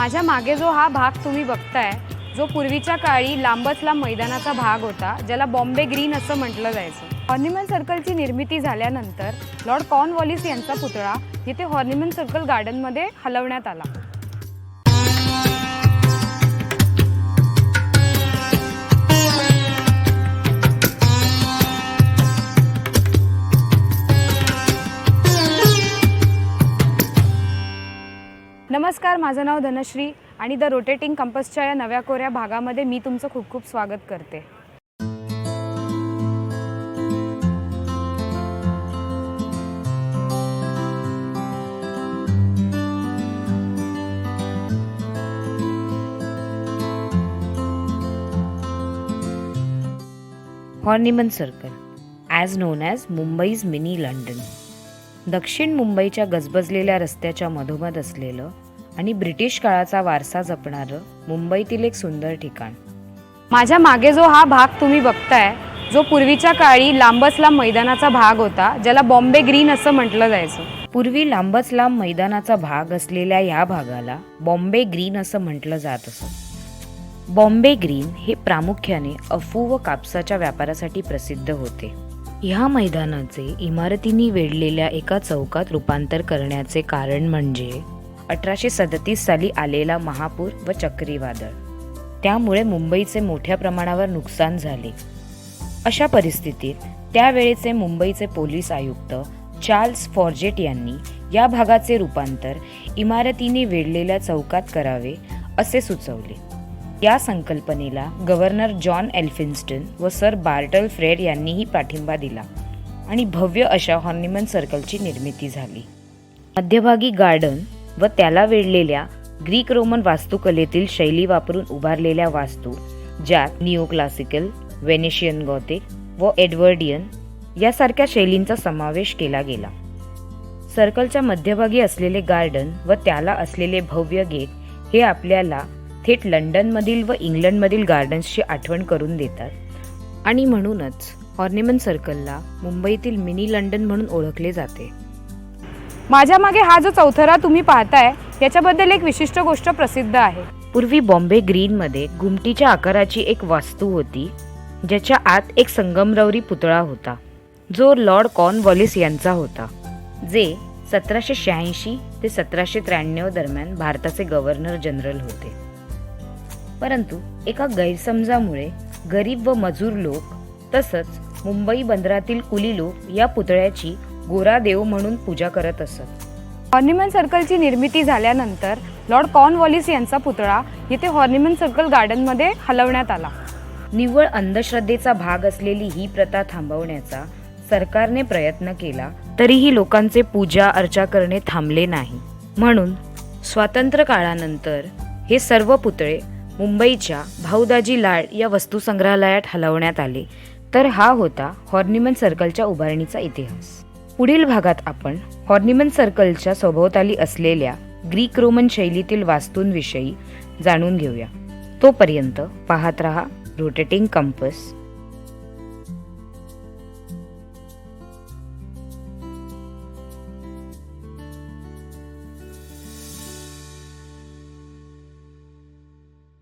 माझ्या मागे जो हा भाग तुम्ही बघताय, जो पूर्वीच्या काळी लांबच लांब मैदानाचा भाग होता, ज्याला बॉम्बे ग्रीन असं म्हटलं जायचं. हॉर्निमन सर्कलची निर्मिती झाल्यानंतर लॉर्ड कॉर्नवॉलिस यांचा पुतळा येथे हॉर्निमन सर्कल गार्डनमध्ये हलवण्यात आला. नमस्कार, माझं नाव धनश्री आणि द रोटेटिंग कंपसच्या या नव्या कोऱ्या भागामध्ये मी तुमचं खूप खूप स्वागत करते. Horniman circle, as non as Mumbai's mini London, दक्षिण मुंबईच्या गजबजलेल्या रस्त्याच्या मधोमध असलेलं आणि ब्रिटिश काळाचा वारसा जपणारं मुंबईतील एक सुंदर ठिकाण. माझ्या मागे जो हा भाग तुम्ही बघताय, जो पूर्वीच्या काळी लांबच लांब मैदानाचा भाग होता, ज्याला बॉम्बे ग्रीन असं म्हटलं जायचं. पूर्वी लांबच लांब मैदानाचा भाग असलेल्या या भागाला बॉम्बे ग्रीन असं म्हटलं जात असत. बॉम्बे ग्रीन हे प्रामुख्याने अफू व कापसाच्या व्यापारासाठी प्रसिद्ध होते. ह्या मैदानाचे इमारतींनी वेढलेल्या एका चौकात रूपांतर करण्याचे कारण म्हणजे 1837 साली आलेला महापूर व चक्रीवादळ. त्यामुळे मुंबईचे मोठ्या प्रमाणावर नुकसान झाले. अशा परिस्थितीत त्यावेळेचे मुंबईचे पोलीस आयुक्त चार्ल्स फॉर्जेट यांनी या भागाचे रूपांतर इमारतींनी वेढलेल्या चौकात करावे असे सुचवले. या संकल्पनेला गव्हर्नर जॉन एल्फिन्स्टन व सर बार्टल फ्रेड यांनीही पाठिंबा दिला आणि भव्य अशा हॉर्निमन सर्कलची निर्मिती झाली. मध्यभागी गार्डन व त्याला वेढलेल्या ग्रीक रोमन वास्तुकलेतील शैली वापरून उभारलेल्या वास्तू, ज्यात निओक्लासिकल, व्हेनेशियन गॉथिक व एडवर्डियन यासारख्या शैलींचा समावेश केला गेला. सर्कलच्या मध्यभागी असलेले गार्डन व त्याला असलेले भव्य गेट हे आपल्याला थेट लंडनमधील व इंग्लंडमधील गार्डन्सची आठवण करून देतात आणि म्हणूनच हॉर्निमन सर्कलला मुंबईतील मिनी लंडन म्हणून ओळखले जाते. माझ्या मागे हा जो चौथरा तुम्ही पाहताय, याच्याबद्दल एक विशिष्ट गोष्ट प्रसिद्ध आहे. पूर्वी बॉम्बे ग्रीनमध्ये घुमटीच्या आकाराची एक वास्तू होती, ज्याच्या आत एक संगमरवरी पुतळा होता, जो लॉर्ड कॉर्नवॉलिस यांचा होता, जे 1786 ते 1793 दरम्यान भारताचे गव्हर्नर जनरल होते. परंतु एका गैरसमजामुळे गरीब व मजूर लोक तसंच मुंबई बंदरातील कुली लोक या पुतळ्याची गोरादेव म्हणून पूजा करत असत. हॉर्निमन सर्कलची निर्मिती झाल्यानंतर लॉर्ड कॉर्नवॉलिस यांचा पुतळा येथे हॉर्निमन सर्कल गार्डनमध्ये हलवण्यात आला. निव्वळ अंधश्रद्धेचा भाग असलेली ही प्रथा थांबवण्याचा सरकारने प्रयत्न केला, तरीही लोकांचे पूजा अर्चा करणे थांबले नाही. म्हणून स्वातंत्र्य काळानंतर हे सर्व पुतळे मुंबईच्या भाऊदाजी लाड या वस्तुसंग्रहालयात हलवण्यात आले. तर हा होता हॉर्निमन सर्कलच्या उभारणीचा इतिहास. पुढील भागात आपण हॉर्निमन सर्कलच्या सभोवताली असलेल्या ग्रीक रोमन शैलीतील वास्तूंविषयी जाणून घेऊया. तोपर्यंत पाहत रहा रोटेटिंग कंपस.